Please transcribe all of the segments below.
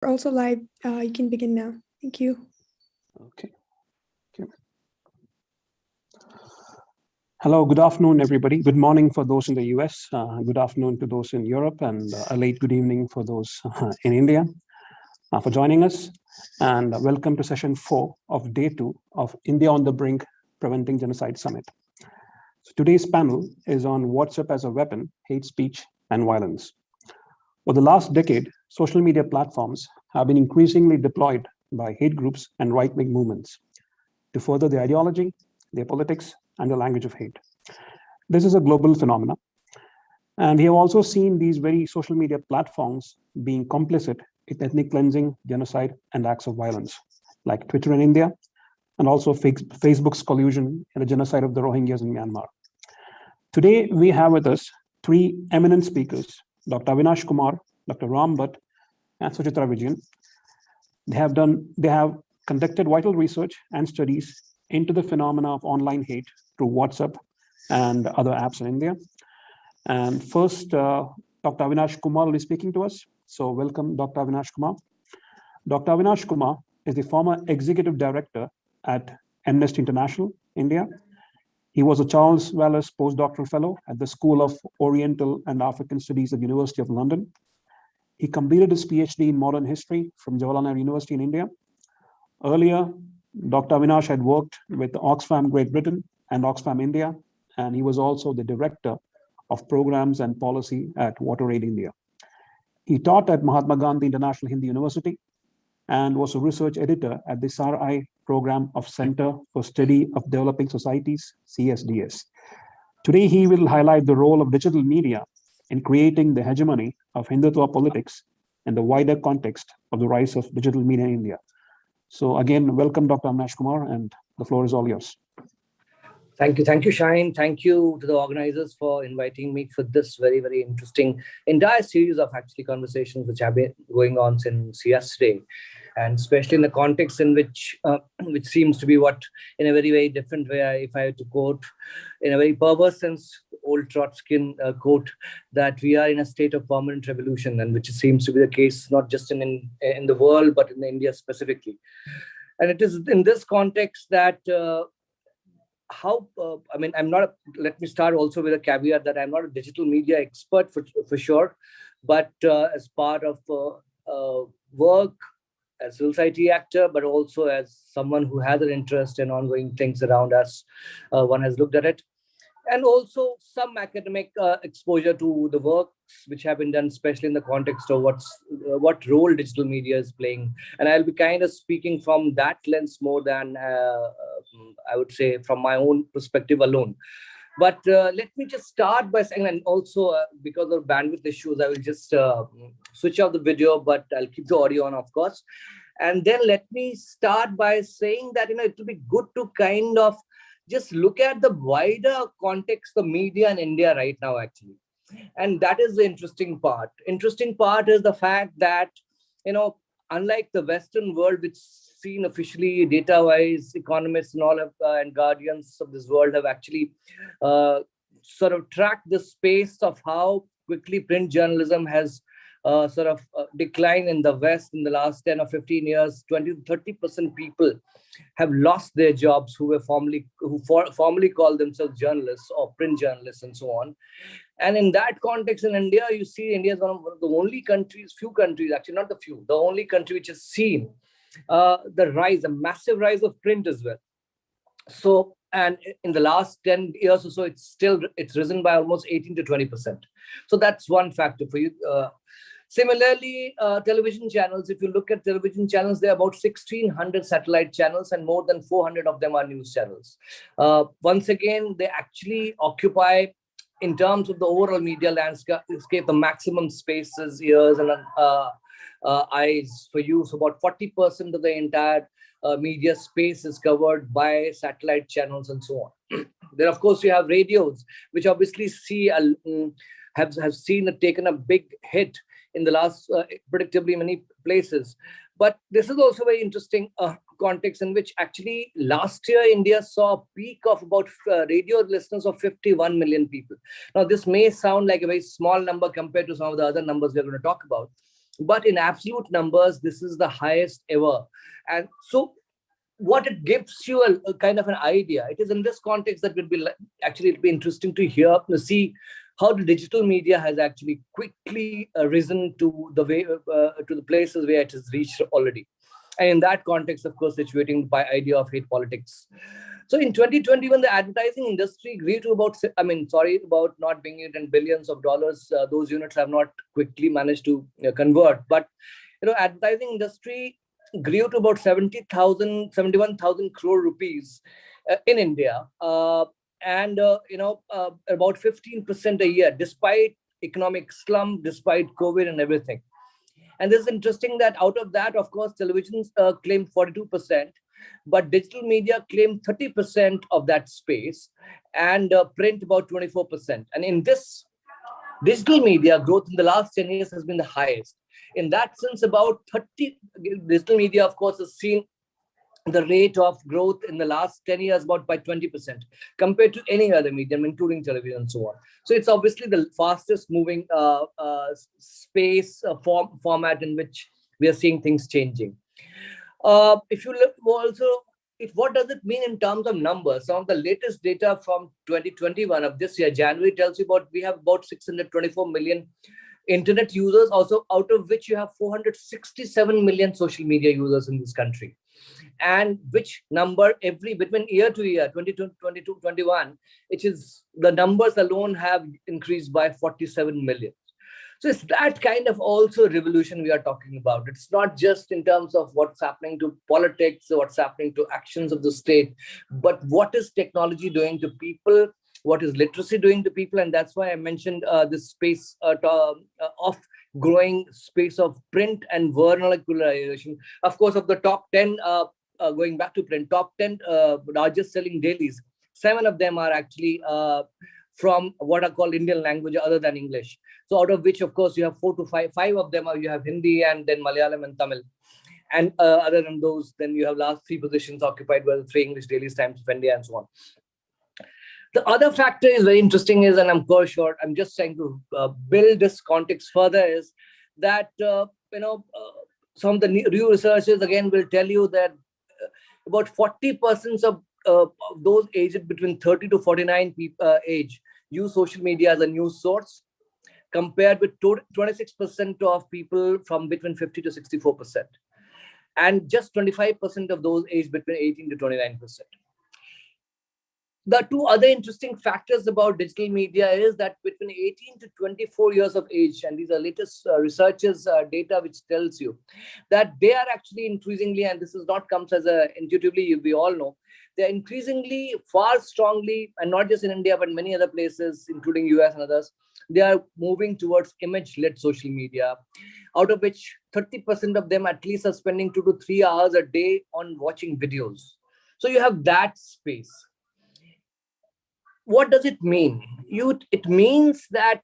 We're also live. You can begin now. Thank you. Okay. Hello, good afternoon, everybody. Good morning for those in the US. Good afternoon to those in Europe, and a late good evening for those in India for joining us. And welcome to session 4 of day 2 of India on the Brink Preventing Genocide Summit. So today's panel is on WhatsApp as a weapon, hate speech, and violence. For the last decade, social media platforms have been increasingly deployed by hate groups and right-wing movements to further their ideology, their politics, and the language of hate. This is a global phenomenon. And we have also seen these very social media platforms being complicit in ethnic cleansing, genocide, and acts of violence, like Twitter in India, and also Facebook's collusion in the genocide of the Rohingyas in Myanmar. Today, we have with us 3 eminent speakers, Dr. Avinash Kumar, Dr. Ram Bhatt, and Suchitra Vijayan. They have conducted vital research and studies into the phenomena of online hate through WhatsApp and other apps in India. And first, Dr. Avinash Kumar will be speaking to us. So welcome, Dr. Avinash Kumar. Dr. Avinash Kumar is the former executive director at Amnesty International, India. He was a Charles Wallace postdoctoral fellow at the School of Oriental and African Studies at the University of London. He completed his PhD in modern history from Jawaharlal University in India. Earlier, Dr. Avinash had worked with Oxfam Great Britain and Oxfam India, and he was also the director of programs and policy at WaterAid India. He taught at Mahatma Gandhi International Hindi University and was a research editor at the SAR-I program of Center for Study of Developing Societies, CSDS. Today, he will highlight the role of digital media in creating the hegemony of Hindutva politics in the wider context of the rise of digital media in India. So again, welcome, Dr. Avinash Kumar, and the floor is all yours. Thank you, Shine. Thank you to the organizers for inviting me for this very, very interesting entire series of actually conversations which have been going on since yesterday, and especially in the context in which seems to be what, in a very, very different way, if I had to quote, in a very perverse sense, old Trotskyan quote, that we are in a state of permanent revolution, and which seems to be the case not just in the world, but in India specifically. And it is in this context that let me start also with a caveat that I'm not a digital media expert for sure, but as part of work as a civil society actor, but also as someone who has an interest in ongoing things around us, one has looked at it. And also some academic exposure to the works which have been done, especially in the context of what role digital media is playing. And I'll be kind of speaking from that lens more than, I would say, from my own perspective alone. But let me just start by saying, and also because of bandwidth issues, I will just switch off the video, but I'll keep the audio on, of course. And then let me start by saying that, it will be good to kind of just look at the wider context of media in India right now, actually. And that is the interesting part. Interesting part is the fact that, unlike the Western world, which seen officially data-wise, economists and all have, and guardians of this world have actually sort of tracked the space of how quickly print journalism has declined in the West in the last 10 or 15 years. 20 to 30% people have lost their jobs who formerly called themselves journalists or print journalists and so on. And in that context, in India, you see India is one of the only countries, actually not the few, the only country which has seen a massive rise of print as well. So, and in the last 10 years or so, it's risen by almost 18 to 20%. So that's one factor for you. Similarly, television channels, if you look at television channels, there are about 1,600 satellite channels and more than 400 of them are news channels. Once again, they actually occupy, in terms of the overall media landscape, the maximum spaces, ears, and eyes for you. So about 40% of the entire media space is covered by satellite channels and so on. Then, of course, you have radios, which obviously have taken a big hit in the last, predictably, many places. But this is also very interesting context in which actually last year India saw a peak of about radio listeners of 51 million people. Now, this may sound like a very small number compared to some of the other numbers we're going to talk about. but in absolute numbers, this is the highest ever. And so what it gives you a kind of an idea. It is in this context that it'll be interesting to see how the digital media has actually quickly risen to the places where it has reached already. And in that context, of course, situating by idea of hate politics. So in 2021, the advertising industry grew to about not being it in billions of dollars. Those units have not quickly managed to convert. But advertising industry grew to about 71,000 crore rupees in India, and about 15% a year, despite economic slump, despite COVID and everything. And this is interesting that out of that, of course, televisions claimed 42%, but digital media claimed 30% of that space, and print about 24%. And in this, digital media growth in the last 10 years has been the highest. In that sense, about 30, digital media, of course, has seen the rate of growth in the last 10 years about by 20% compared to any other medium, including television and so on. So it's obviously the fastest moving space format in which we are seeing things changing. If you look also, what does it mean in terms of numbers? Some of the latest data from 2021 of this year, January, tells you we have about 624 million internet users, also out of which you have 467 million social media users in this country. And which number between year to year, 2022, 21, which is the numbers alone have increased by 47 million. So it's that kind of also revolution we are talking about. It's not just in terms of what's happening to politics, what's happening to actions of the state, but what is technology doing to people, what is literacy doing to people. And that's why I mentioned this space of growing space of print and vernaculization. Of course, of the top 10, going back to print, top 10 largest selling dailies, 7 of them are actually from what are called Indian language other than English. So out of which, of course, you have 4 to 5 of them you have Hindi, and then Malayalam and Tamil. And other than those, then you have last 3 positions occupied by the 3 English dailies, Times of India, and so on. The other factor is very interesting is, and I'm quite short, I'm just trying to build this context further, is that, some of the new researchers again will tell you that about 40% of those aged between 30 to 49 age use social media as a news source, compared with 26% of people from between 50 to 64%. And just 25% of those aged between 18 to 29%. The 2 other interesting factors about digital media is that between 18 to 24 years of age, and these are latest researchers' data which tells you that they are actually increasingly, and this is not comes as a intuitively, we all know, they're increasingly far strongly, and not just in India, but many other places, including US and others, they are moving towards image-led social media, out of which 30% of them at least are spending 2 to 3 hours a day on watching videos. So you have that space. What does it mean? It means that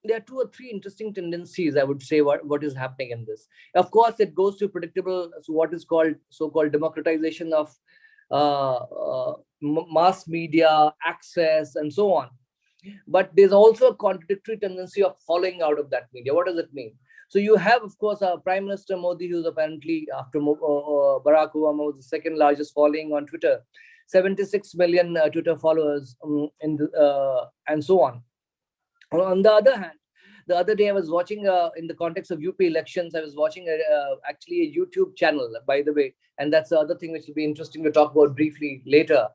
there are 2 or 3 interesting tendencies, I would say, what is happening in this. Of course, it goes to predictable, so what is called so-called democratization of mass media access and so on. But there's also a contradictory tendency of falling out of that media. What does it mean? So you have, of course, Prime Minister Modi, who's apparently, after Barack Obama, was the 2nd largest following on Twitter. 76 million Twitter followers, and so on. On the other hand, the other day I was watching, in the context of UP elections, I was watching actually a YouTube channel, by the way, and that's the other thing which will be interesting to talk about briefly later.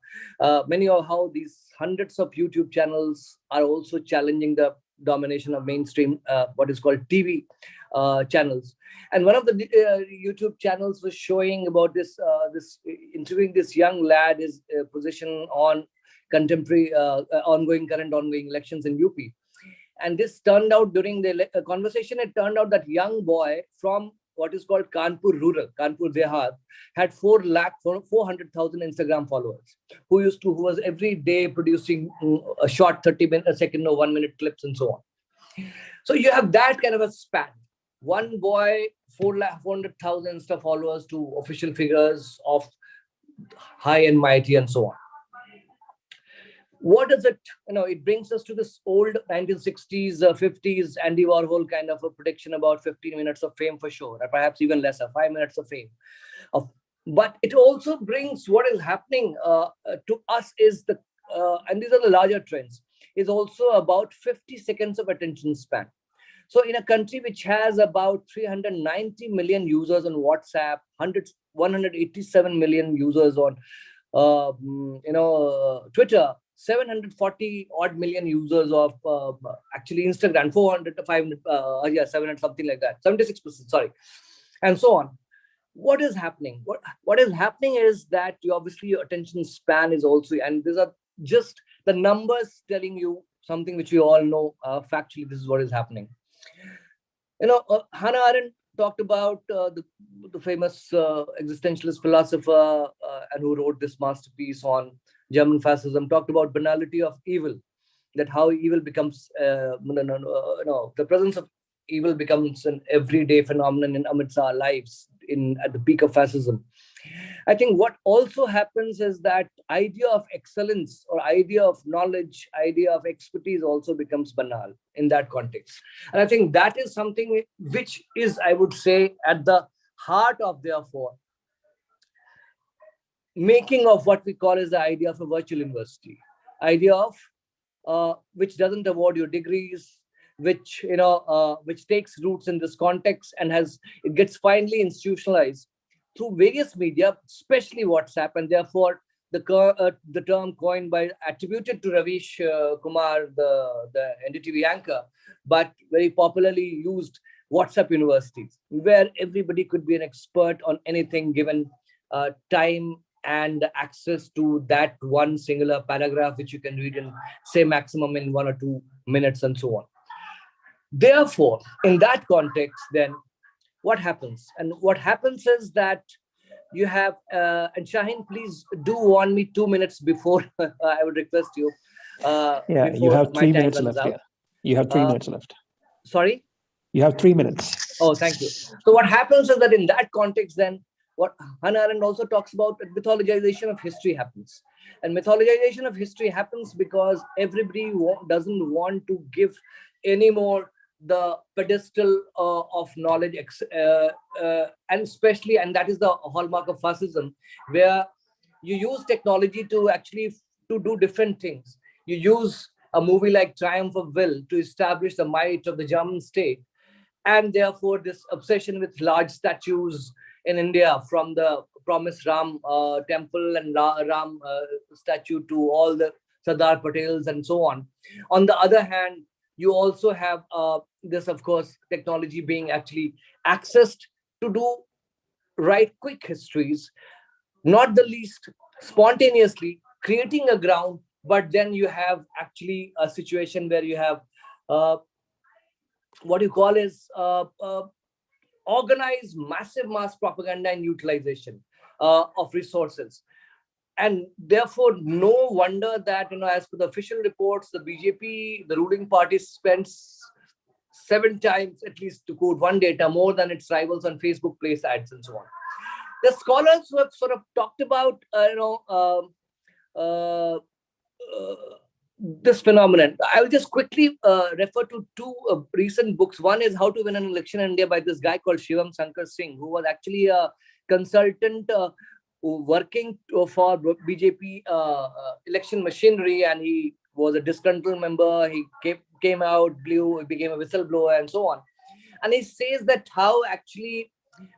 Many of how these hundreds of YouTube channels are also challenging the domination of mainstream, what is called TV channels. And one of the YouTube channels was showing about interviewing this young lad, his position on contemporary, ongoing elections in UP. And this turned out during the conversation, it turned out that young boy from what is called Kanpur rural, Kanpur Dehat, had 400,000 Instagram followers, who was every day producing a short 30-second or 1-minute clips and so on. So you have that kind of a span. One boy, 400,000 Insta followers to official figures of high and mighty and so on. what does it, it brings us to this old 1960s, 50s Andy Warhol kind of a prediction about 15 minutes of fame for sure, or perhaps even lesser, 5 minutes of fame. But it also brings what is happening to us is and these are the larger trends, is also about 50 seconds of attention span. So in a country which has about 390 million users on WhatsApp, 187 million users on Twitter, 740 odd million users of actually Instagram, 400 to 500, 700, something like that, 76%, sorry, and so on. What is happening? What is happening is that obviously your attention span is also, and these are just the numbers telling you something which we all know factually. This is what is happening. Hannah Arendt talked about the famous existentialist philosopher and who wrote this masterpiece on German fascism, talked about banality of evil, that how evil becomes, the presence of evil becomes an everyday phenomenon in amidst our lives at the peak of fascism. I think what also happens is that idea of excellence or idea of knowledge, idea of expertise also becomes banal in that context. And I think that is something which is, I would say, at the heart of, therefore, making of what we call as the idea of a virtual university, idea of which doesn't award you degrees, which takes roots in this context and it gets finally institutionalized through various media, especially WhatsApp, and therefore the term coined attributed to Ravish Kumar, the NDTV anchor, but very popularly used, WhatsApp universities, where everybody could be an expert on anything given time and access to that one singular paragraph, which you can read in, say, maximum in 1 or 2 minutes, and so on. Therefore, in that context, then what happens? And what happens is that you have, and Shaheen, please do warn me 2 minutes before I would request you. You have 3 minutes left. Yeah. You have 3 minutes left. Sorry? You have 3 minutes. Oh, thank you. So what happens is that in that context, then, what Hannah Arendt also talks about, mythologization of history happens. And mythologization of history happens because everybody doesn't want to give anymore the pedestal of knowledge, and especially, and that is the hallmark of fascism, where you use technology to actually to do different things. You use a movie like Triumph of Will to establish the might of the German state, and therefore this obsession with large statues in India, from the promised Ram temple and Ram statue to all the Sardar Patels and so on. On the other hand, you also have this, of course, technology being actually accessed to write quick histories, not the least spontaneously, creating a ground, but then you have actually a situation where you have what you call is organized massive mass propaganda and utilization of resources. And therefore, no wonder that, as per the official reports, the BJP, the ruling party, spends 7 times, at least to quote one data, more than its rivals on Facebook place ads and so on. The scholars who have sort of talked about, this phenomenon, I will just quickly refer to 2 recent books. One is How to Win an Election in India by this guy called Shivam Shankar Singh, who was actually a consultant working for BJP election machinery, and he was a disgruntled member. He came out, he became a whistleblower and so on. And he says that how actually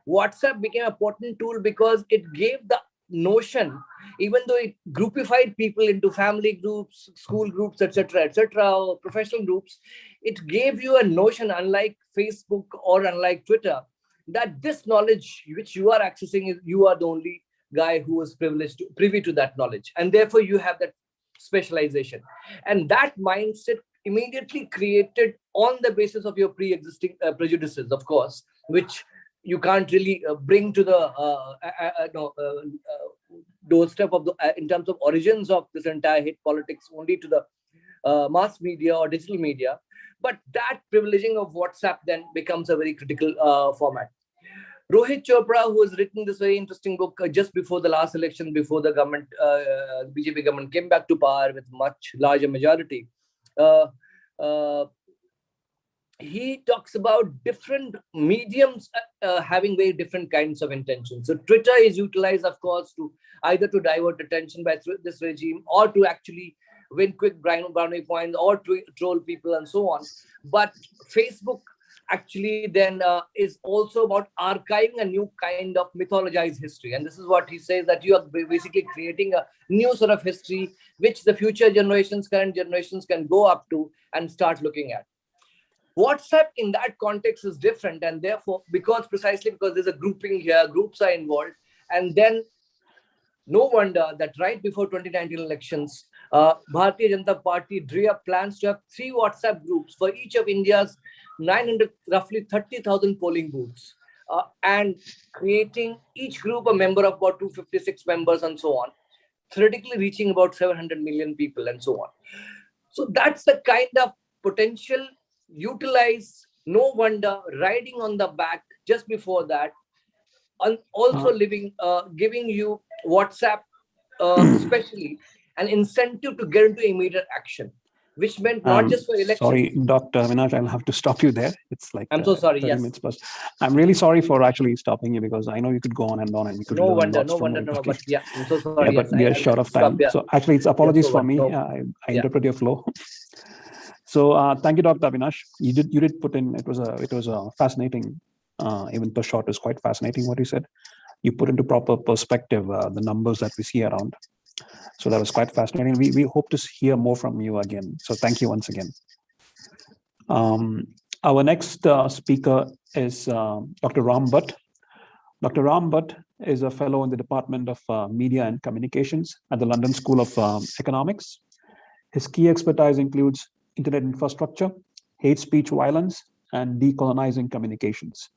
WhatsApp became a potent tool because it gave the notion, even though it groupified people into family groups, school groups, etc., or professional groups, it gave you a notion, unlike Facebook or unlike Twitter, that this knowledge which you are accessing, you are the only guy who is privy to that knowledge, and therefore you have that specialization. And that mindset immediately created on the basis of your pre-existing prejudices, of course, which you can't really bring to the doorstep of in terms of origins of this entire hate politics only to the mass media or digital media. But that privileging of WhatsApp then becomes a very critical format. Rohit Chopra, who has written this very interesting book just before the last election, before the government, BJP government came back to power with much larger majority. Uh, uh, he talks about different mediums having very different kinds of intentions. So Twitter is utilized, of course, to either to divert attention by this regime or to actually win quick brownie points or troll people and so on. But Facebook actually then is also about archiving a new kind of mythologized history. And this is what he says, that you are basically creating a new sort of history, which the future generations, current generations can go up to and start looking at. WhatsApp in that context is different, and therefore, precisely because there's a grouping here, groups are involved, and then no wonder that right before 2019 elections, Bharatiya Janata Party drew up plans to have 3 WhatsApp groups for each of India's roughly 30,000 polling booths, and creating each group a member of about 256 members and so on, theoretically reaching about 700 million people and so on. So that's the kind of potential utilized, no wonder, riding on the back just before that, and also giving you WhatsApp, especially an incentive to get into immediate action, which meant not just for elections. Sorry, Dr. Avinash, I'll have to stop you there. It's like I'm so sorry. 30 Yes, minutes plus. I'm really sorry for actually stopping you, because I know you could go on, and we could. No wonder. But yeah, I'm so sorry. Yeah, but we are short of time. Yeah. So actually, it's apologies for me. No. I interpret your flow. So thank you, Dr. Avinash. You did put in. It was a fascinating. Even the short is quite fascinating what you said. You put into proper perspective the numbers that we see around. So that was quite fascinating. We hope to hear more from you again. So thank you once again. Our next speaker is Dr. Ram Bhatt. Dr. Ram Bhatt is a fellow in the Department of Media and Communications at the London School of Economics. His key expertise includes internet infrastructure, hate speech violence, and decolonizing communications.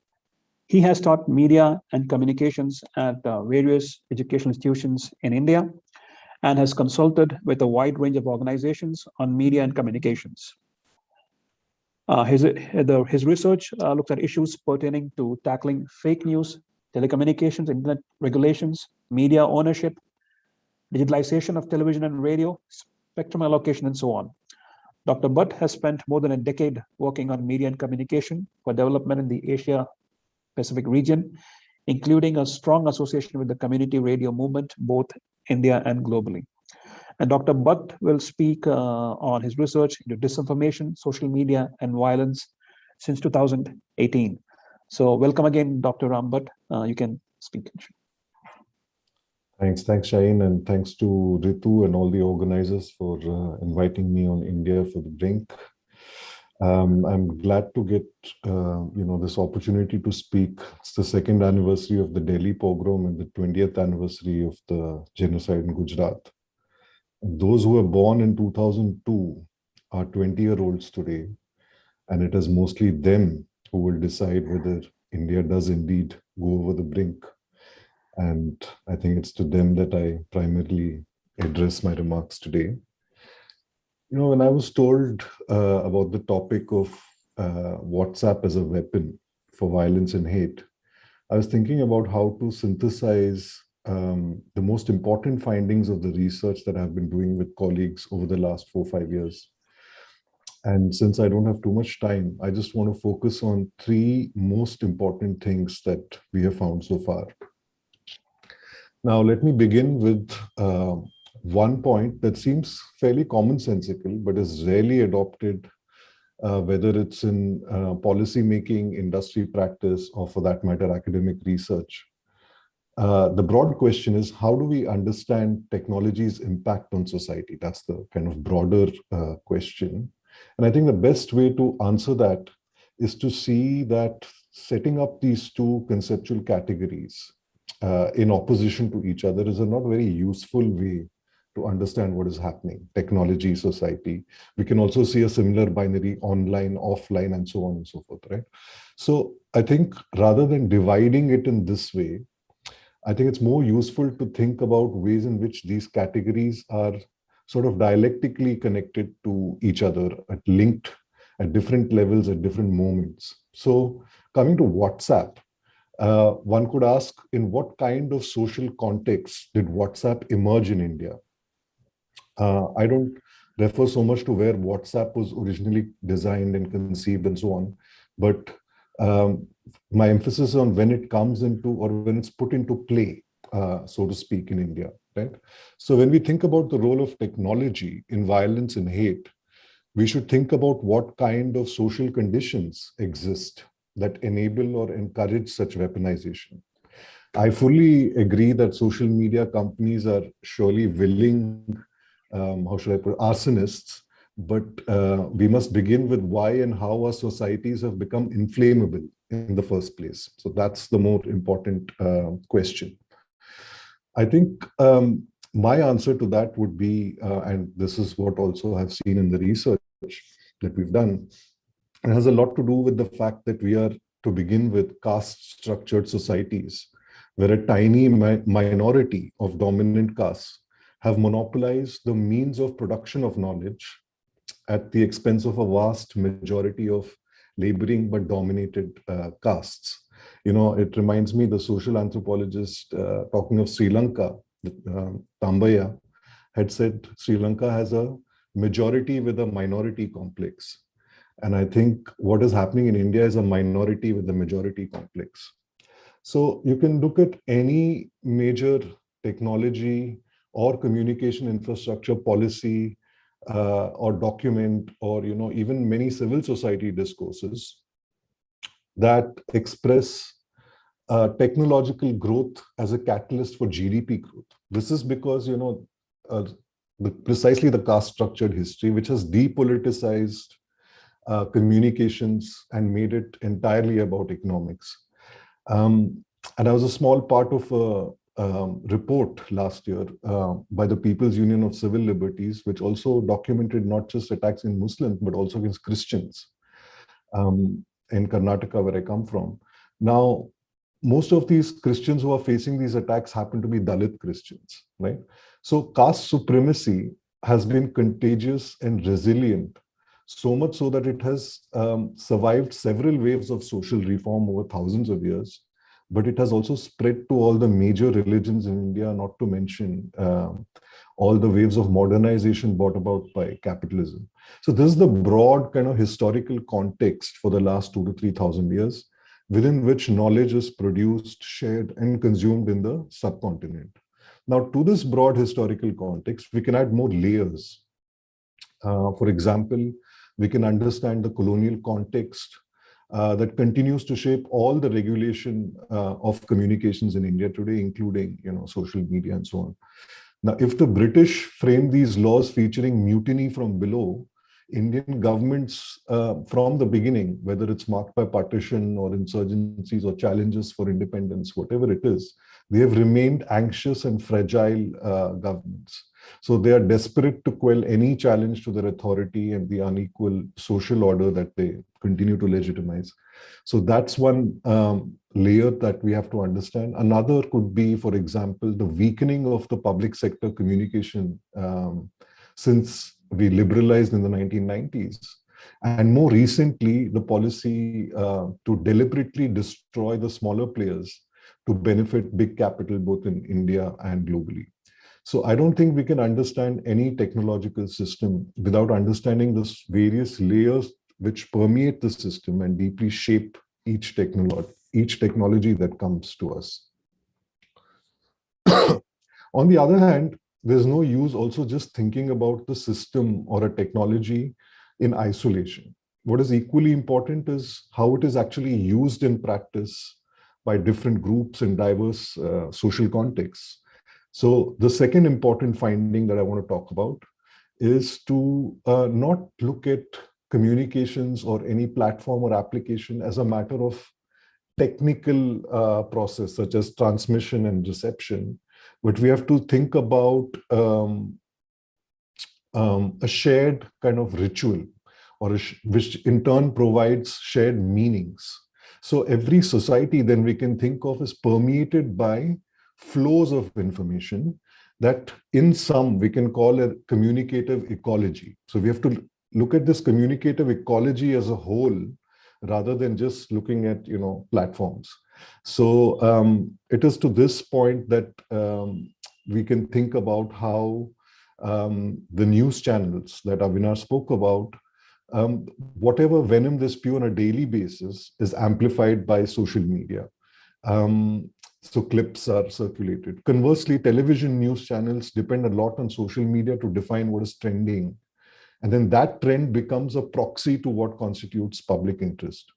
He has taught media and communications at various educational institutions in India, and has consulted with a wide range of organizations on media and communications. His research looks at issues pertaining to tackling fake news, telecommunications, internet regulations, media ownership, digitalization of television and radio, spectrum allocation, and so on. Dr. Bhatt has spent more than a decade working on media and communication for development in the Asia-Pacific region, including a strong association with the community radio movement, both India and globally. And Dr. Bhatt will speak on his research into disinformation, social media, and violence since 2018. So welcome again, Dr. Ram Bhatt. You can speak. Thanks, Shaheen, and thanks to Ritu and all the organizers for inviting me on India for the Brink. I'm glad to get this opportunity to speak. It's the 2nd anniversary of the Delhi pogrom and the 20th anniversary of the genocide in Gujarat. And those who were born in 2002 are 20-year-olds today, and it is mostly them who will decide whether India does indeed go over the brink. And I think it's to them that I primarily address my remarks today. You know, when I was told about the topic of WhatsApp as a weapon for violence and hate, I was thinking about how to synthesize the most important findings of the research that I've been doing with colleagues over the last 4 or 5 years. And since I don't have too much time, I just want to focus on 3 most important things that we have found so far. Now, let me begin with one point that seems fairly commonsensical, but is rarely adopted, whether it's in policy making, industry practice, or for that matter, academic research. The broad question is, how do we understand technology's impact on society? That's the kind of broader question. And I think the best way to answer that is to see that setting up these 2 conceptual categories in opposition to each other is a not very useful way to understand what is happening, technology, society. We can also see a similar binary, online, offline, and so on and so forth, right? So I think rather than dividing it in this way, I think it's more useful to think about ways in which these categories are sort of dialectically connected to each other, linked at different levels at different moments. So coming to WhatsApp, One could ask, in what kind of social context did WhatsApp emerge in India? I don't refer so much to where WhatsApp was originally designed and conceived and so on, but my emphasis on when it comes into or when it's put into play, so to speak, in India, right? So when we think about the role of technology in violence and hate, we should think about what kind of social conditions exist that enable or encourage such weaponization. I fully agree that social media companies are surely willing, how should I put it, arsonists, but we must begin with why and how our societies have become inflammable in the first place. So that's the more important question. I think my answer to that would be, and this is what also I've seen in the research that we've done, it has a lot to do with the fact that we are, to begin with, caste-structured societies, where a tiny minority of dominant castes have monopolized the means of production of knowledge at the expense of a vast majority of laboring but dominated castes. You know, it reminds me, the social anthropologist talking of Sri Lanka, Tambaya, had said Sri Lanka has a majority with a minority complex. And I think what is happening in India is a minority with a majority complex. So you can look at any major technology or communication infrastructure policy or document, or even many civil society discourses that express technological growth as a catalyst for GDP growth. This is because precisely the caste-structured history, which has depoliticized communications and made it entirely about economics. And I was a small part of a report last year by the People's Union of Civil Liberties, which also documented not just attacks in Muslims, but also against Christians in Karnataka, where I come from. Now, most of these Christians who are facing these attacks happen to be Dalit Christians, right? So caste supremacy has been contagious and resilient, so much so that it has survived several waves of social reform over thousands of years, but it has also spread to all the major religions in India, not to mention all the waves of modernization brought about by capitalism. So this is the broad kind of historical context for the last 2,000 to 3,000 years, within which knowledge is produced, shared, and consumed in the subcontinent. Now, to this broad historical context, we can add more layers. For example, we can understand the colonial context that continues to shape all the regulation of communications in India today, including social media and so on. Now, if the British framed these laws featuring mutiny from below, Indian governments from the beginning, whether it's marked by partition or insurgencies or challenges for independence, whatever it is, they have remained anxious and fragile governments. So they are desperate to quell any challenge to their authority and the unequal social order that they continue to legitimize. So that's one layer that we have to understand. Another could be, for example, the weakening of the public sector communication since we liberalized in the 1990s. And more recently, the policy to deliberately destroy the smaller players to benefit big capital, both in India and globally. So I don't think we can understand any technological system without understanding the various layers which permeate the system and deeply shape each technology that comes to us. On the other hand, there's no use also just thinking about the system or a technology in isolation. What is equally important is how it is actually used in practice by different groups in diverse social contexts. So the second important finding that I want to talk about is to not look at communications or any platform or application as a matter of technical process, such as transmission and reception, but we have to think about a shared kind of ritual, or which in turn provides shared meanings. So every society then we can think of is permeated by flows of information that in sum we can call a communicative ecology. So we have to look at this communicative ecology as a whole rather than just looking at platforms. So it is to this point that we can think about how the news channels that Avinash spoke about, whatever venom they spew on a daily basis is amplified by social media. So clips are circulated. Conversely, television news channels depend a lot on social media to define what is trending. And then that trend becomes a proxy to what constitutes public interest.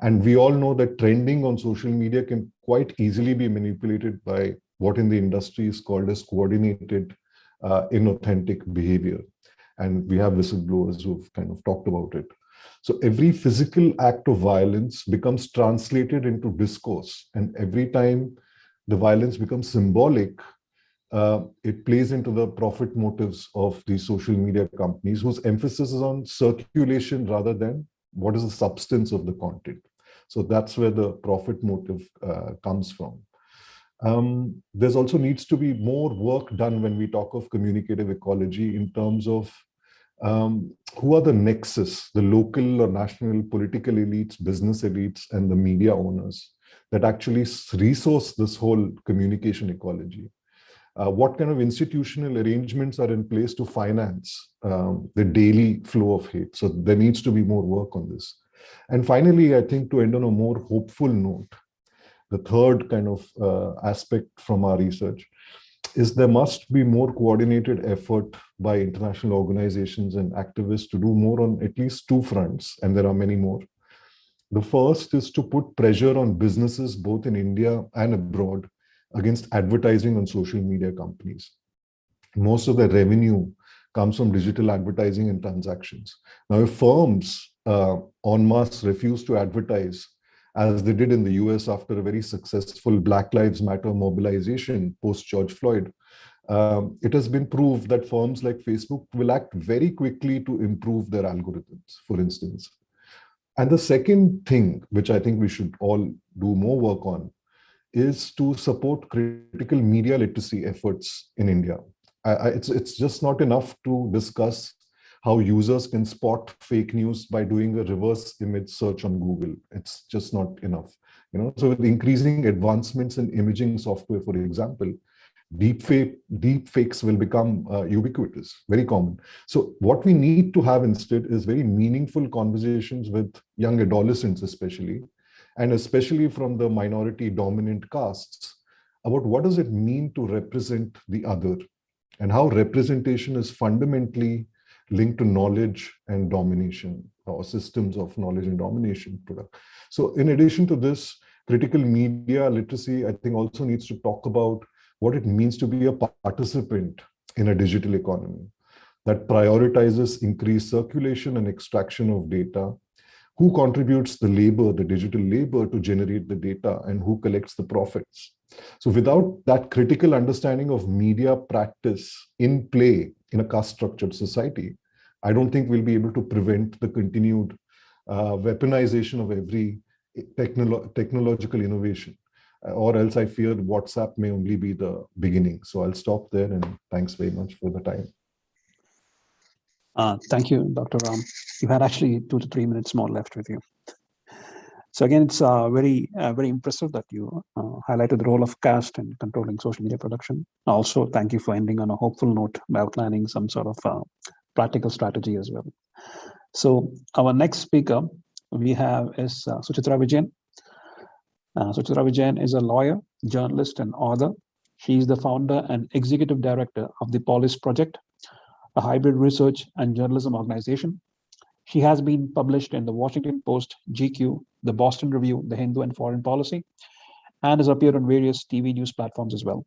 And we all know that trending on social media can quite easily be manipulated by what in the industry is called as coordinated, inauthentic behavior. And we have whistleblowers who've kind of talked about it. So every physical act of violence becomes translated into discourse. And every time the violence becomes symbolic, it plays into the profit motives of these social media companies whose emphasis is on circulation rather than what is the substance of the content. So that's where the profit motive comes from. There's also needs to be more work done when we talk of communicative ecology in terms of who are the nexus, the local or national political elites, business elites, and the media owners that actually resource this whole communication ecology. What kind of institutional arrangements are in place to finance the daily flow of hate? So there needs to be more work on this. And finally, I think to end on a more hopeful note, the third kind of aspect from our research is there must be more coordinated effort by international organizations and activists to do more on at least two fronts, and there are many more. The first is to put pressure on businesses both in India and abroad against advertising on social media companies. Most of the revenue comes from digital advertising and transactions. Now, if firms en masse refuse to advertise, as they did in the US after a very successful Black Lives Matter mobilization post George Floyd, it has been proved that firms like Facebook will act very quickly to improve their algorithms, for instance. And the second thing, which I think we should all do more work on, is to support critical media literacy efforts in India. It's just not enough to discuss how users can spot fake news by doing a reverse image search on Google. It's just not enough. So with increasing advancements in imaging software, for example, deep fakes will become ubiquitous, very common. So what we need to have instead is very meaningful conversations with young adolescents, especially from the minority dominant castes, about what does it mean to represent the other and how representation is fundamentally linked to knowledge and domination, or systems of knowledge and domination product. So in addition to this, critical media literacy, I think, also needs to talk about what it means to be a participant in a digital economy that prioritizes increased circulation and extraction of data, who contributes the labor, the digital labor to generate the data, and who collects the profits. So without that critical understanding of media practice in play in a caste-structured society, I don't think we'll be able to prevent the continued weaponization of every technological innovation. Or else I fear WhatsApp may only be the beginning. So I'll stop there, and thanks very much for the time. Thank you, Dr. Ram. You had actually 2 to 3 minutes more left with you. So again, it's very impressive that you highlighted the role of caste in controlling social media production. Also, thank you for ending on a hopeful note by outlining some sort of practical strategy as well. So our next speaker we have is Suchitra Vijayan. Suchitra Vijayan is a lawyer, journalist, and author. She is the founder and executive director of the Polis Project, a hybrid research and journalism organization. She has been published in the Washington Post, GQ, the Boston Review, the Hindu, and Foreign Policy, and has appeared on various TV news platforms as well.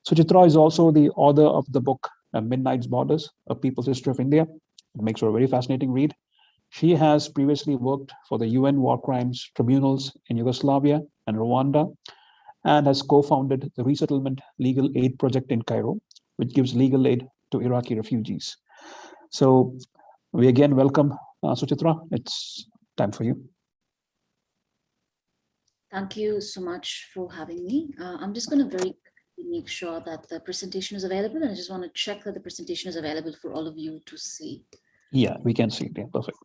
Suchitra is also the author of the book Midnight's Borders, A People's History of India. It makes for a very fascinating read. She has previously worked for the UN War Crimes Tribunals in Yugoslavia and Rwanda, and has co-founded the Resettlement Legal Aid Project in Cairo, which gives legal aid to Iraqi refugees. So we again welcome Suchitra. It's time for you. Thank you so much for having me. I'm just going to very quickly make sure that the presentation is available, and I just want to check that the presentation is available for all of you to see. Yeah, we can see it. Yeah, perfect.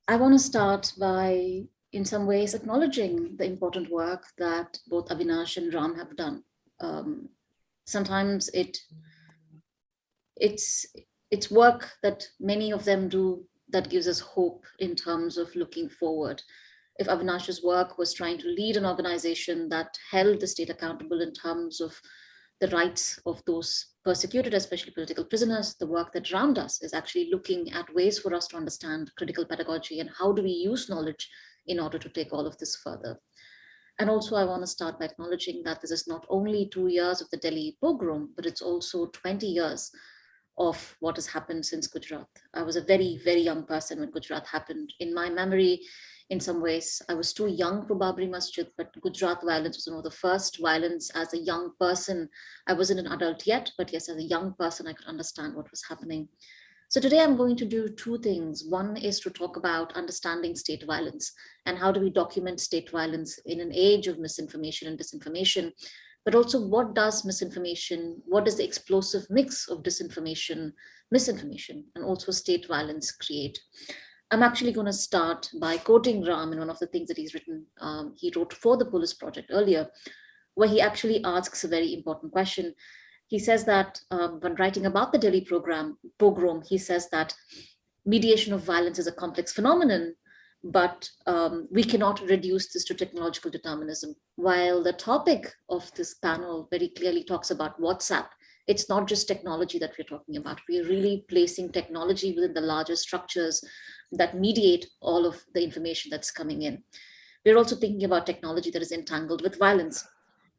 I want to start by in some ways acknowledging the important work that both Avinash and Ram have done. Sometimes it's work that many of them do that gives us hope in terms of looking forward. If Avinash's work was trying to lead an organization that held the state accountable in terms of the rights of those persecuted, especially political prisoners, the work that Ram does is actually looking at ways for us to understand critical pedagogy and how do we use knowledge in order to take all of this further. And also I want to start by acknowledging that this is not only 2 years of the Delhi pogrom, but it's also 20 years of what has happened since Gujarat. I was a very, very young person when Gujarat happened. In my memory, in some ways, I was too young for Babri Masjid, but Gujarat violence was one of the first violence as a young person. I wasn't an adult yet, but yes, as a young person, I could understand what was happening. So today I'm going to do two things. One is to talk about understanding state violence and how do we document state violence in an age of misinformation and disinformation, but also what does misinformation, what does the explosive mix of disinformation, misinformation, and also state violence create? I'm actually going to start by quoting Ram in one of the things that he's written. He wrote for the Police Project earlier, where he actually asks a very important question. He says that when writing about the Delhi pogrom, he says that mediation of violence is a complex phenomenon, but we cannot reduce this to technological determinism. While the topic of this panel very clearly talks about WhatsApp, it's not just technology that we're talking about. We're really placing technology within the larger structures that mediate all of the information that's coming in. We're also thinking about technology that is entangled with violence.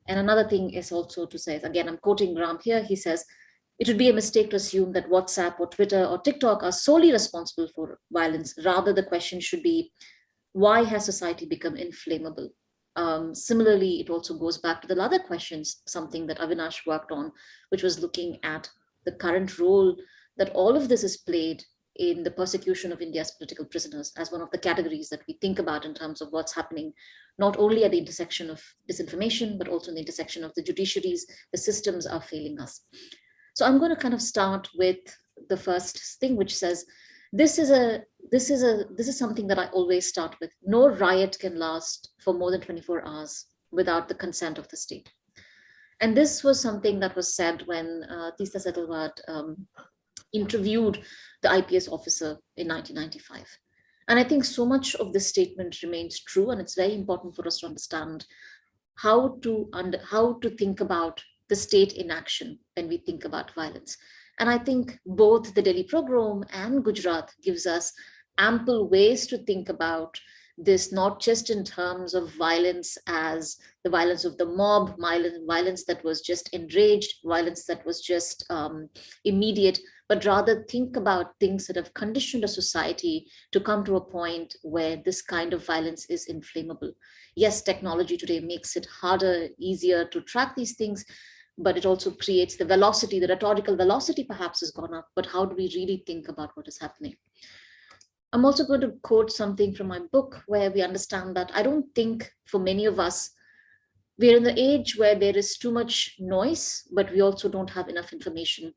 And another thing is also to say, again, I'm quoting Ram here, he says, it would be a mistake to assume that WhatsApp or Twitter or TikTok are solely responsible for violence. Rather, the question should be, why has society become inflammable? Similarly, it also goes back to the other questions, something that Avinash worked on, which was looking at the current role that all of this is played in the persecution of India's political prisoners as one of the categories that we think about in terms of what's happening, not only at the intersection of disinformation, but also in the intersection of the judiciaries, the systems are failing us. So I'm going to kind of start with the first thing, which says, this is something that I always start with. No riot can last for more than 24 hours without the consent of the state. And this was something that was said when Teesta Setalvad interviewed the IPS officer in 1995. And I think so much of this statement remains true, and it's very important for us to understand how to think about the state in action when we think about violence. And I think both the Delhi pogrom and Gujarat gives us ample ways to think about this, not just in terms of violence as the violence of the mob, violence that was just enraged, violence that was just immediate, but rather think about things that have conditioned a society to come to a point where this kind of violence is inflammable. Yes, technology today makes it harder, easier to track these things, but it also creates the velocity, the rhetorical velocity perhaps has gone up, but how do we really think about what is happening? I'm also going to quote something from my book where we understand that I don't think for many of us, we're in the age where there is too much noise, but we also don't have enough information.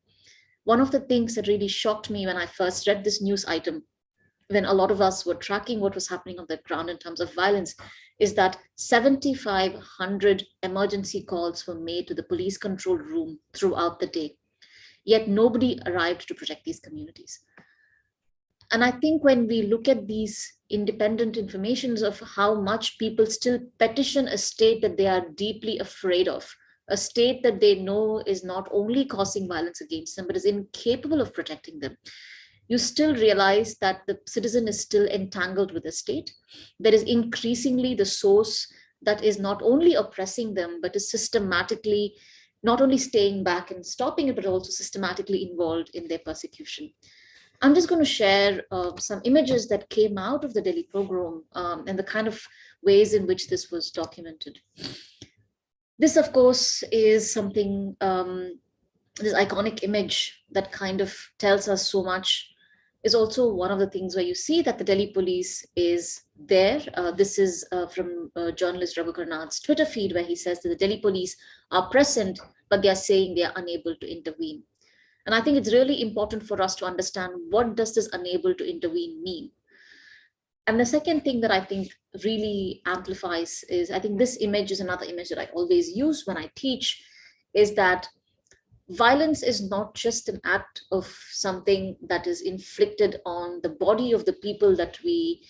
One of the things that really shocked me when I first read this news item, when a lot of us were tracking what was happening on the ground in terms of violence, is that 7,500 emergency calls were made to the police control room throughout the day. Yet nobody arrived to protect these communities. And I think when we look at these independent informations of how much people still petition a state that they are deeply afraid of, a state that they know is not only causing violence against them, but is incapable of protecting them, you still realize that the citizen is still entangled with the state. There is increasingly the source that is not only oppressing them, but is systematically not only staying back and stopping it, but also systematically involved in their persecution. I'm just going to share some images that came out of the Delhi pogrom and the kind of ways in which this was documented. This, of course, is something, this iconic image that kind of tells us so much, is also one of the things where you see that the Delhi police is there. This is from journalist Raghu Karnad's Twitter feed, where he says that the Delhi police are present, but they are saying they are unable to intervene. And I think it's really important for us to understand, what does this unable to intervene mean? And the second thing that I think really amplifies is, I think this image is another image that I always use when I teach, is that violence is not just an act of something that is inflicted on the body of the people that we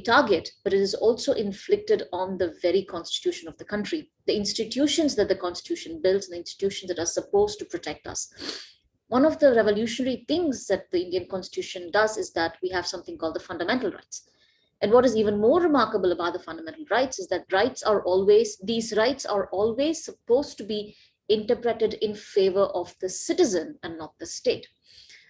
target, but it is also inflicted on the very constitution of the country, the institutions that the constitution builds, and the institutions that are supposed to protect us. One of the revolutionary things that the Indian constitution does is that we have something called the fundamental rights. And what is even more remarkable about the fundamental rights is that these rights are always supposed to be interpreted in favor of the citizen and not the state.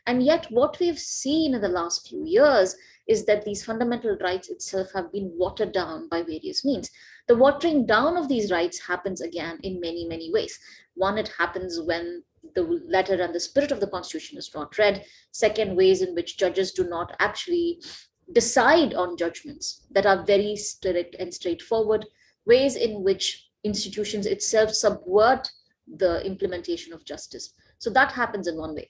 And yet what we've seen in the last few years is that these fundamental rights itself have been watered down by various means. The watering down of these rights happens again in many, many ways. One, it happens when the letter and the spirit of the constitution is not read. Second, ways in which judges do not actually decide on judgments that are very strict and straightforward. Ways in which institutions itself subvert the implementation of justice. So that happens in one way.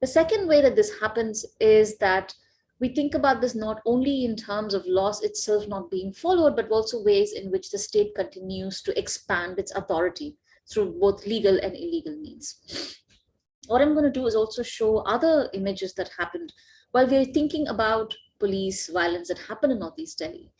The second way that this happens is that we think about this not only in terms of laws itself not being followed, but also ways in which the state continues to expand its authority through both legal and illegal means. What I'm going to do is also show other images that happened while we're thinking about police violence that happened in Northeast Delhi.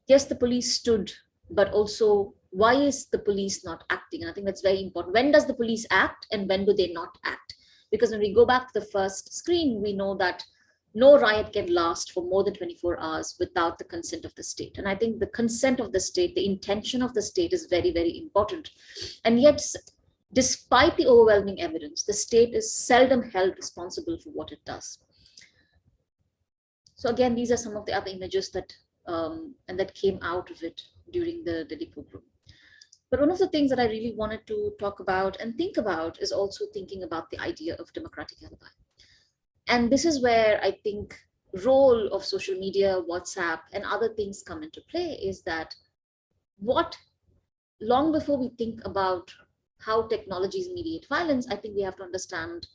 Yes, the police stood, but also why is the police not acting? And I think that's very important. When does the police act and when do they not act? Because when we go back to the first screen, we know that no riot can last for more than 24 hours without the consent of the state. And I think the consent of the state, the intention of the state is very, very important. And yet, despite the overwhelming evidence, the state is seldom held responsible for what it does. So again, these are some of the other images that and that came out of it during the Delhi pogrom. But one of the things that I really wanted to talk about and think about is also thinking about the idea of democratic alibi. And this is where I think role of social media, WhatsApp, and other things come into play, is that long before we think about how technologies mediate violence, I think we have to understand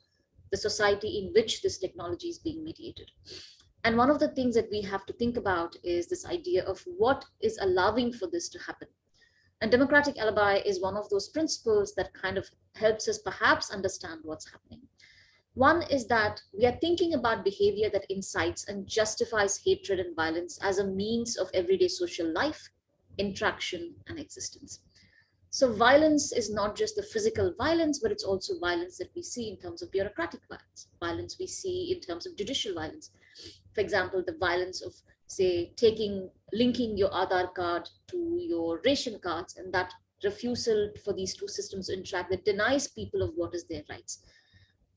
the society in which this technology is being mediated. And one of the things that we have to think about is this idea of what is allowing for this to happen. And democratic alibi is one of those principles that kind of helps us perhaps understand what's happening. One is that we are thinking about behavior that incites and justifies hatred and violence as a means of everyday social life, interaction, and existence. So violence is not just the physical violence, but it's also violence that we see in terms of bureaucratic violence, violence we see in terms of judicial violence. For example, the violence of, say, linking your Aadhaar card to your ration cards, and that refusal for these two systems to interact, that denies people of what is their rights.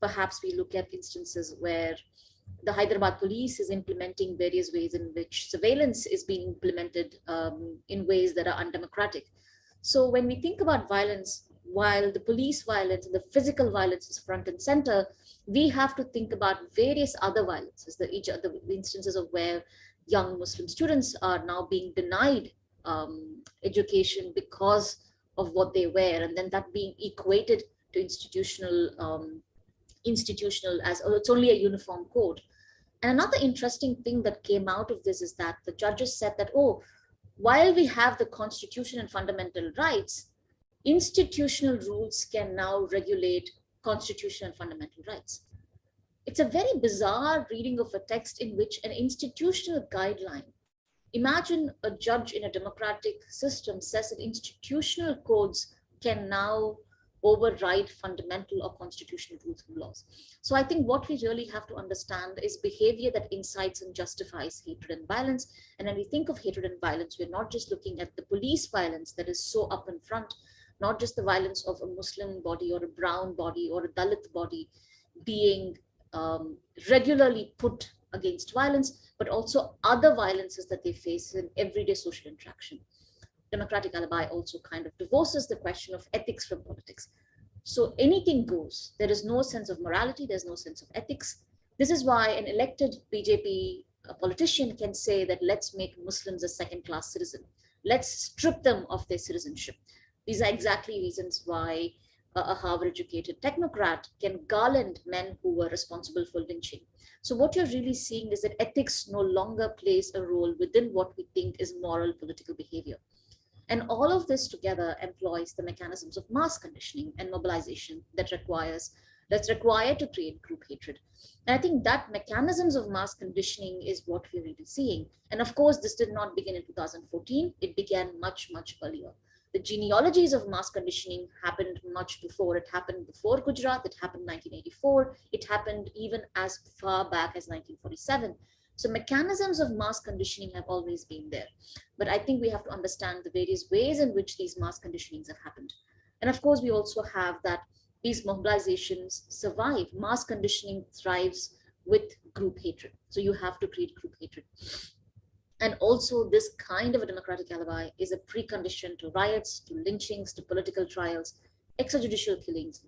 Perhaps we look at instances where the Hyderabad police is implementing various ways in which surveillance is being implemented in ways that are undemocratic. So when we think about violence, while the police violence and the physical violence is front and center, we have to think about various other violences, the instances of where young Muslim students are now being denied education because of what they wear, and then that being equated to institutional as, oh, it's only a uniform code. And another interesting thing that came out of this is that the judges said that, oh, while we have the constitution and fundamental rights, institutional rules can now regulate constitutional and fundamental rights. It's a very bizarre reading of a text in which an institutional guideline, imagine a judge in a democratic system says that institutional codes can now override fundamental or constitutional rules and laws. So I think what we really have to understand is behavior that incites and justifies hatred and violence. And when we think of hatred and violence, we're not just looking at the police violence that is so up in front, not just the violence of a Muslim body or a brown body or a Dalit body being regularly put against violence, but also other violences that they face in everyday social interaction. Democratic alibi also kind of divorces the question of ethics from politics. So anything goes. There is no sense of morality. There's no sense of ethics. This is why an elected BJP politician can say that let's make Muslims a second-class citizen. Let's strip them of their citizenship. These are exactly reasons why a Harvard-educated technocrat can garland men who were responsible for lynching. So what you're really seeing is that ethics no longer plays a role within what we think is moral political behavior. And all of this together employs the mechanisms of mass conditioning and mobilization that's required to create group hatred. And I think that mechanisms of mass conditioning is what we're really seeing. And of course, this did not begin in 2014. It began much, much earlier. The genealogies of mass conditioning happened much before. It happened before Gujarat, it happened 1984, it happened even as far back as 1947. So mechanisms of mass conditioning have always been there. But I think we have to understand the various ways in which these mass conditionings have happened. And of course, we also have that these mobilizations survive. Mass conditioning thrives with group hatred. So you have to create group hatred. And also this kind of a democratic alibi is a precondition to riots, to lynchings, to political trials, extrajudicial killings,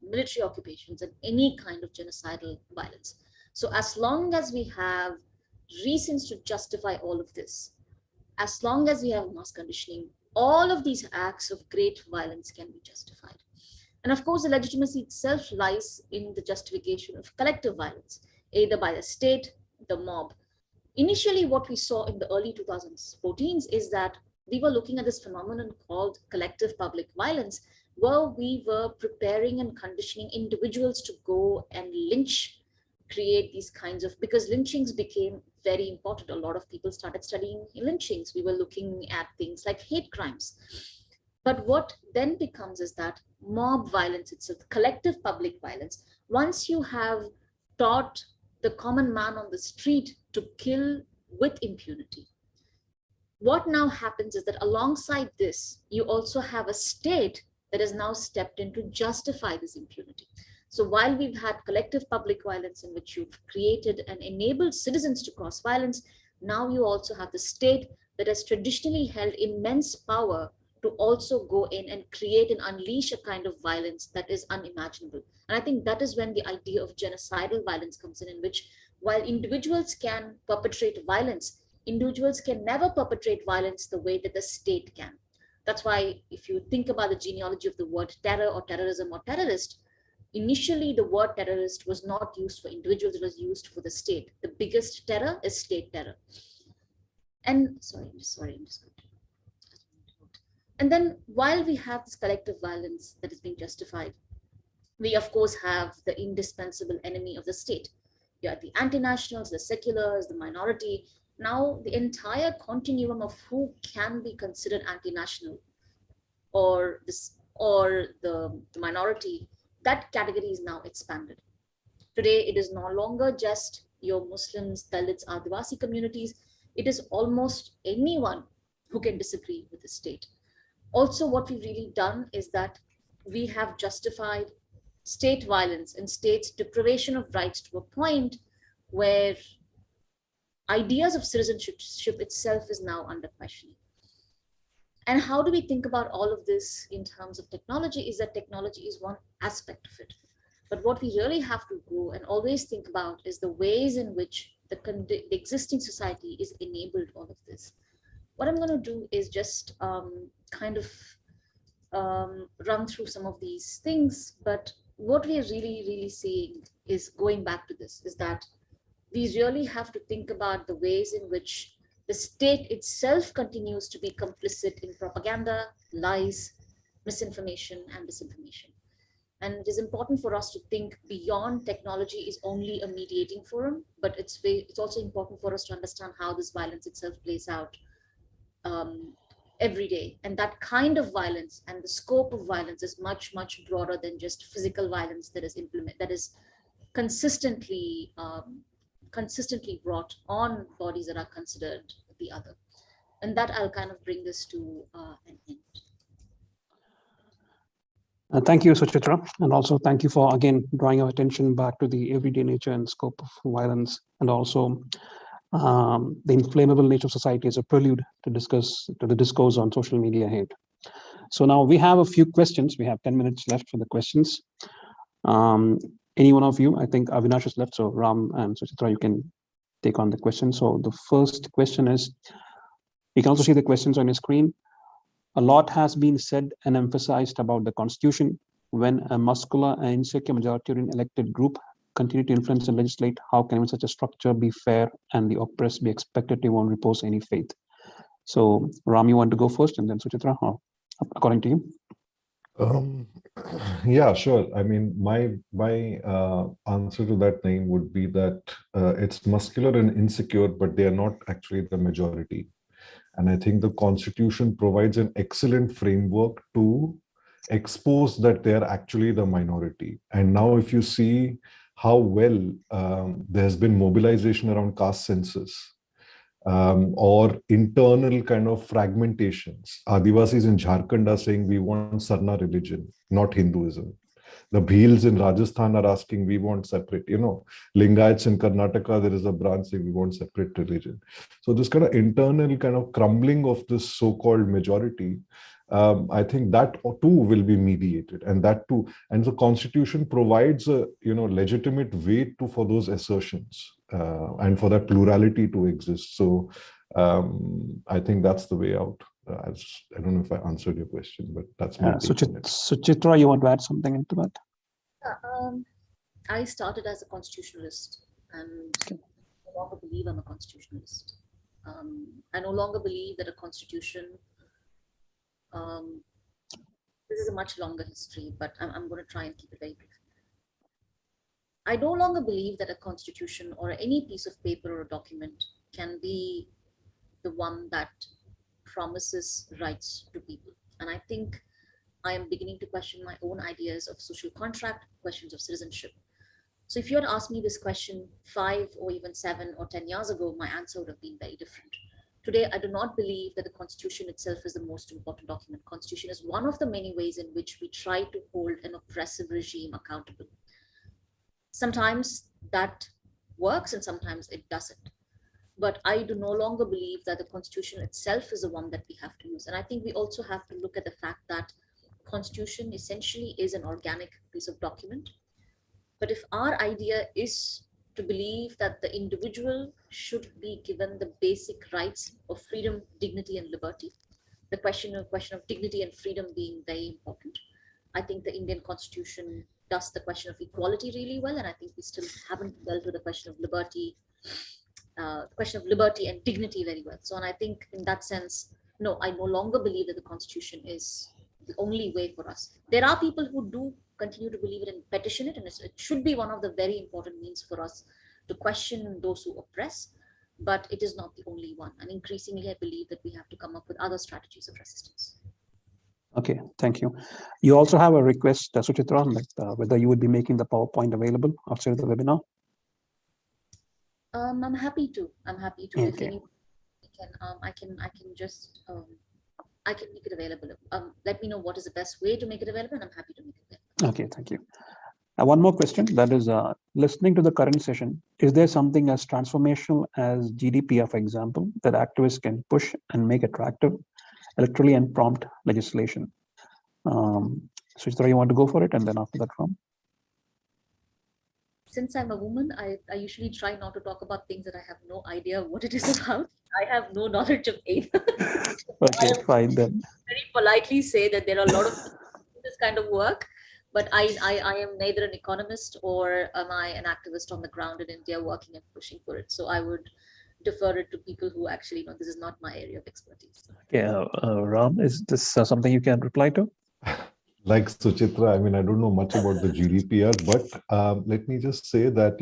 military occupations, and any kind of genocidal violence. So as long as we have reasons to justify all of this, as long as we have mass conditioning, all of these acts of great violence can be justified. And of course, the legitimacy itself lies in the justification of collective violence, either by the state, the mob. Initially, what we saw in the early 2014s is that we were looking at this phenomenon called collective public violence, where we were preparing and conditioning individuals to go and lynch, create these kinds of, because lynchings became very important. A lot of people started studying lynchings. We were looking at things like hate crimes. But what then becomes is that mob violence itself, collective public violence, once you have taught the common man on the street to kill with impunity, what now happens is that alongside this, you also have a state that has now stepped in to justify this impunity. So while we've had collective public violence in which you've created and enabled citizens to cause violence, now you also have the state that has traditionally held immense power to also go in and create and unleash a kind of violence that is unimaginable. And I think that is when the idea of genocidal violence comes in which while individuals can perpetrate violence, individuals can never perpetrate violence the way that the state can. That's why if you think about the genealogy of the word terror or terrorism or terrorist, initially the word terrorist was not used for individuals, it was used for the state. The biggest terror is state terror. And and then while we have this collective violence that is being justified, we of course have the indispensable enemy of the state. You have the anti-nationals, the seculars, the minority. Now the entire continuum of who can be considered anti-national or the minority, that category is now expanded. Today, it is no longer just your Muslims, Dalits, Adivasi communities. It is almost anyone who can disagree with the state. Also, what we've really done is that we have justified state violence and state's deprivation of rights to a point where ideas of citizenship itself is now under questioning. And how do we think about all of this in terms of technology is that technology is one aspect of it. But what we really have to go and always think about is the ways in which the existing society is enabled all of this. What I'm going to do is just kind of run through some of these things. But what we are really seeing is going back to this, is that we really have to think about the ways in which the state itself continues to be complicit in propaganda, lies, misinformation, and disinformation. And it is important for us to think beyond technology is only a mediating forum, but it's also important for us to understand how this violence itself plays out every day. And that kind of violence and the scope of violence is much broader than just physical violence that is consistently brought on bodies that are considered the other. And that I'll kind of bring this to an end. Thank you, Suchitra. And also thank you for, again, drawing our attention back to the everyday nature and scope of violence, and also the inflammable nature of society as a prelude to the discourse on social media hate. So now we have a few questions. We have 10 minutes left for the questions. Any one of you, I think Avinash is left, so Ram and Suchitra, you can take on the question. So the first question is, you can also see the questions on your screen. A lot has been said and emphasized about the Constitution, When a muscular and insecure majoritarian elected group continue to influence and legislate, how can even such a structure be fair and the oppressed be expected to won't repose any faith? So Ram, you want to go first and then Suchitra, according to you? Yeah, sure. I mean, my answer to that name would be that it's muscular and insecure, but they are not actually the majority. And I think the Constitution provides an excellent framework to expose that they are actually the minority. And now, if you see how well there has been mobilization around caste census, or internal kind of fragmentations. Adivasis in Jharkhand are saying we want Sarna religion, not Hinduism. The Bhils in Rajasthan are asking we want separate, Lingayats in Karnataka, there is a branch saying we want separate religion. So this kind of internal kind of crumbling of this so-called majority, I think that too will be mediated, and that too, and the Constitution provides a legitimate weight for those assertions and for that plurality to exist. So I think that's the way out. I don't know if I answered your question, but that's my take on it. Suchitra, you want to add something into that? I started as a constitutionalist and I no longer believe I'm a constitutionalist. I no longer believe that a constitution, this is a much longer history, but I'm going to try and keep it very brief. I no longer believe that a constitution or any piece of paper or a document can be the one that promises rights to people. And I think I am beginning to question my own ideas of social contract, questions of citizenship. So if you had asked me this question 5 or even 7 or 10 years ago, my answer would have been very different. Today, I do not believe that the Constitution itself is the most important document. Constitution is one of the many ways in which we try to hold an oppressive regime accountable. Sometimes that works and sometimes it doesn't. But I do no longer believe that the Constitution itself is the one that we have to use. And I think we also have to look at the fact that Constitution essentially is an organic piece of document. But if our idea is to believe that the individual should be given the basic rights of freedom, dignity, and liberty, the question of dignity and freedom being very important, I think the Indian Constitution does the question of equality really well, and I think we still haven't dealt with the question of liberty, and dignity very well. So, and I think in that sense, no, I no longer believe that the Constitution is the only way for us. There are people who do continue to believe it and petition it, and it should be one of the very important means for us to question those who oppress, but it is not the only one. And increasingly, I believe that we have to come up with other strategies of resistance. Okay, thank you. You also have a request, Suchitra, like whether you would be making the PowerPoint available outside of the webinar. I'm happy to. Okay. If anyone can, I can make it available. Let me know what is the best way to make it available, and I'm happy to make it available. Okay, thank you. One more question, that is, listening to the current session, is there something as transformational as GDPR, for example, that activists can push and make attractive electorally and prompt legislation? Suchitra, you want to go for it, and then after that, Ram? Since I'm a woman, I usually try not to talk about things that I have no idea what it is about. I have no knowledge of either. Okay, fine then. Very politely say that there are a lot of this kind of work, but I am neither an economist or am I an activist on the ground in India working and pushing for it. So I would defer it to people who actually know. This is not my area of expertise. Okay, Ram, is this something you can reply to? Like Suchitra, I mean, I don't know much about the GDPR, but let me just say that,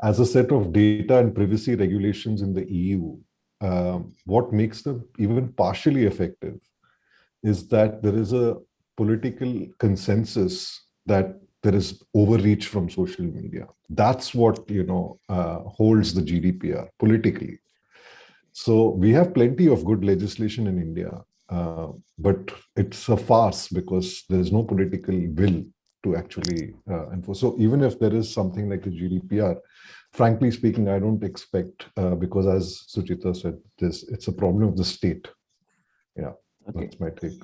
as a set of data and privacy regulations in the EU, what makes them even partially effective is that there is a political consensus that there is overreach from social media. That's what, holds the GDPR politically. So we have plenty of good legislation in India. But it's a farce because there's no political will to actually enforce. So even if there is something like the GDPR, frankly speaking, I don't expect, because as Suchitra said, it's a problem of the state. Yeah, okay. That's my take.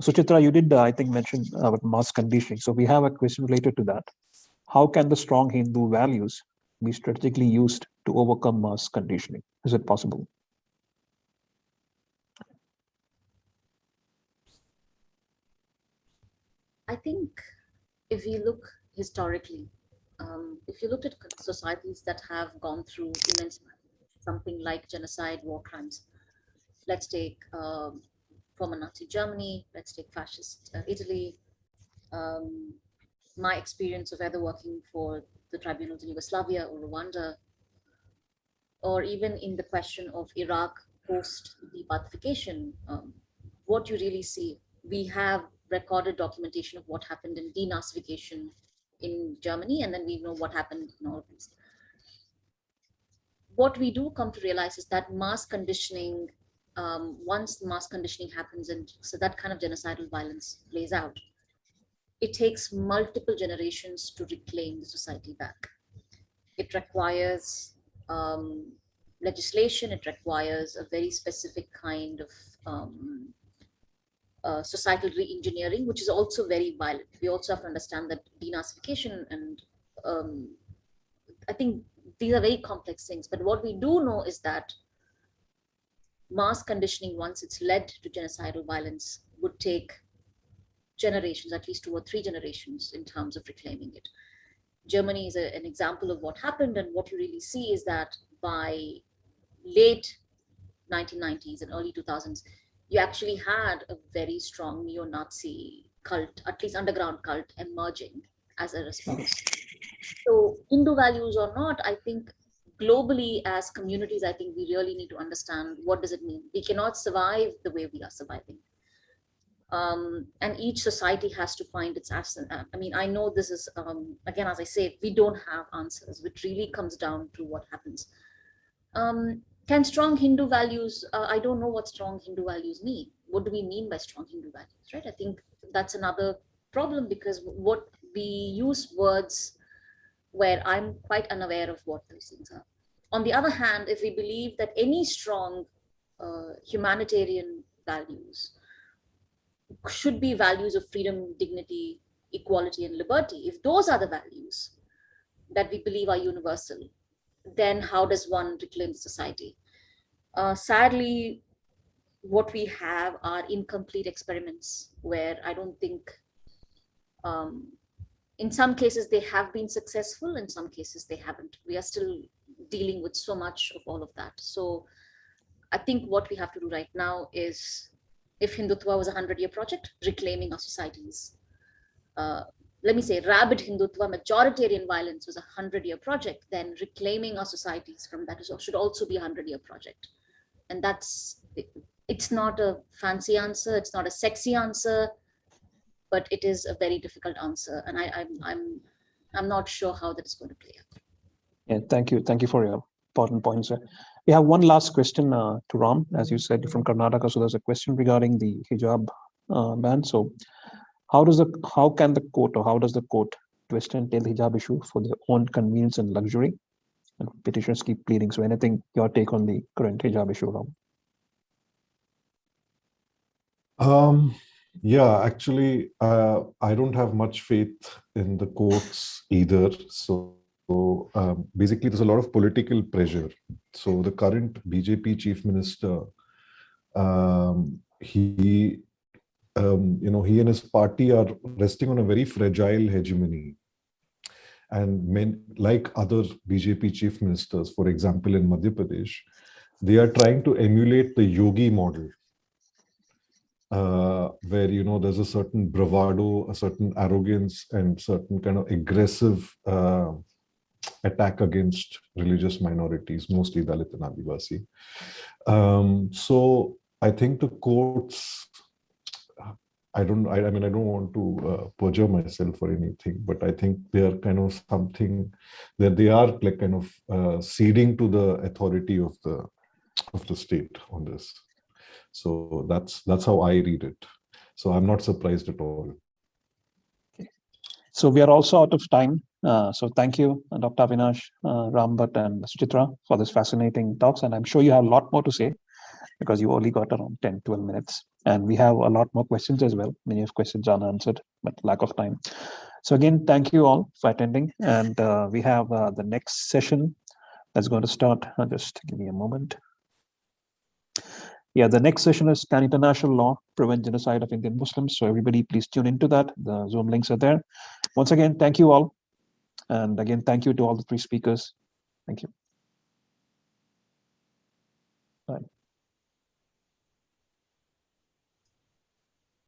Suchitra, you did, I think, mention about mass conditioning. So we have a question related to that. How can the strong Hindu values be strategically used to overcome mass conditioning? Is it possible? I think if we look historically, if you looked at societies that have gone through immense, something like genocide, war crimes, let's take former Nazi Germany, let's take fascist Italy, um, my experience of either working for the tribunals in Yugoslavia or Rwanda, or even in the question of Iraq post debathification, what you really see, we have recorded documentation of what happened in denazification in Germany, and then we know what happened in all of these. What we do come to realize is that mass conditioning, once mass conditioning happens, and so that kind of genocidal violence plays out, it takes multiple generations to reclaim the society back. It requires legislation, it requires a very specific kind of societal re-engineering, which is also very violent. We also have to understand that denazification and I think these are very complex things, but what we do know is that mass conditioning, once it's led to genocidal violence, would take generations, at least 2 or 3 generations in terms of reclaiming it. Germany is an example of what happened, and what you really see is that by late 1990s and early 2000s, you actually had a very strong neo-Nazi cult, at least underground cult, emerging as a response. So Hindu values or not, I think globally as communities, I think we really need to understand what does it mean. We cannot survive the way we are surviving. And each society has to find its answer. I mean, I know this is, again, as I say, we don't have answers, which really comes down to what happens. Can strong Hindu values, I don't know what strong Hindu values mean. What do we mean by strong Hindu values, right? I think that's another problem, because what we use words where I'm quite unaware of what those things are. On the other hand, if we believe that any strong humanitarian values should be values of freedom, dignity, equality, and liberty, if those are the values that we believe are universal, then how does one reclaim society? Sadly, what we have are incomplete experiments where I don't think, in some cases they have been successful, in some cases they haven't. We are still dealing with so much of all of that. So I think what we have to do right now is, if Hindutva was a 100-year project, reclaiming our societies. Let me say, rabid Hindutva, majoritarian violence was a 100-year project, then reclaiming our societies from that should also be a 100-year project. And it's not a fancy answer, it's not a sexy answer, but it is a very difficult answer. And I'm not sure how that is going to play out. Yeah, thank you. Thank you for your important points. We have one last question to Ram, as you said, from Karnataka. So there's a question regarding the hijab ban. So how does the court twist and tail the hijab issue for their own convenience and luxury? And petitioners keep pleading. So anything, your take on the current hijab issue, Ram? Yeah, actually, I don't have much faith in the courts either. So basically, there's a lot of political pressure. So the current BJP chief minister, he and his party are resting on a very fragile hegemony. And like other BJP chief ministers, for example, in Madhya Pradesh, they are trying to emulate the Yogi model, where there's a certain bravado, a certain arrogance, and certain kind of aggressive attack against religious minorities, mostly Dalit and Adivasi. So I think the courts, I don't want to perjure myself or anything, but I think they are kind of something that they are like kind of ceding to the authority of the state on this. So that's how I read it. So I'm not surprised at all. Okay. So we are also out of time. So thank you, Dr. Avinash, Ram Bhatt, and Suchitra for this fascinating talks. And I'm sure you have a lot more to say, because you only got around 10, 12 minutes. And we have a lot more questions as well. Many of questions are unanswered, but lack of time. So again, thank you all for attending. And we have the next session that's going to start. Just give me a moment. Yeah, the next session is Can International Law Prevent Genocide of Indian Muslims? So everybody please tune into that. The Zoom links are there. Once again, thank you all. And again, thank you to all the three speakers. Thank you.